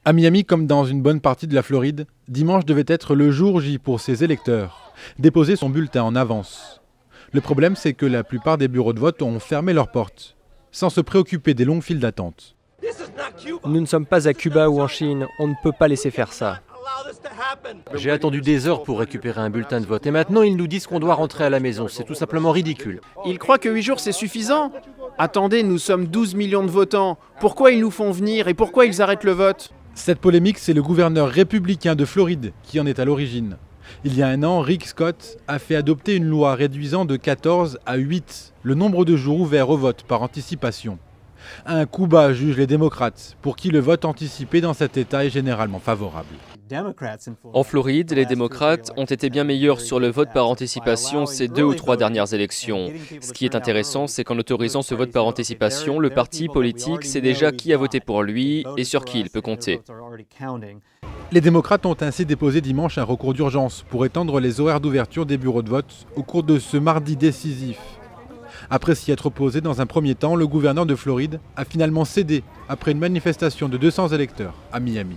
À Miami, comme dans une bonne partie de la Floride, dimanche devait être le jour J pour ses électeurs, déposer son bulletin en avance. Le problème, c'est que la plupart des bureaux de vote ont fermé leurs portes, sans se préoccuper des longues files d'attente. Nous ne sommes pas à Cuba ou en Chine, on ne peut pas laisser faire ça. J'ai attendu des heures pour récupérer un bulletin de vote et maintenant ils nous disent qu'on doit rentrer à la maison. C'est tout simplement ridicule. Ils croient que 8 jours c'est suffisant? Attendez, nous sommes 12 millions de votants. Pourquoi ils nous font venir et pourquoi ils arrêtent le vote? Cette polémique, c'est le gouverneur républicain de Floride qui en est à l'origine. Il y a un an, Rick Scott a fait adopter une loi réduisant de 14 à 8 le nombre de jours ouverts au vote par anticipation. Un coup bas juge les démocrates, pour qui le vote anticipé dans cet État est généralement favorable. En Floride, les démocrates ont été bien meilleurs sur le vote par anticipation ces 2 ou 3 dernières élections. Ce qui est intéressant, c'est qu'en autorisant ce vote par anticipation, le parti politique sait déjà qui a voté pour lui et sur qui il peut compter. Les démocrates ont ainsi déposé dimanche un recours d'urgence pour étendre les horaires d'ouverture des bureaux de vote au cours de ce mardi décisif. Après s'y être opposé dans un premier temps, le gouverneur de Floride a finalement cédé après une manifestation de 200 électeurs à Miami.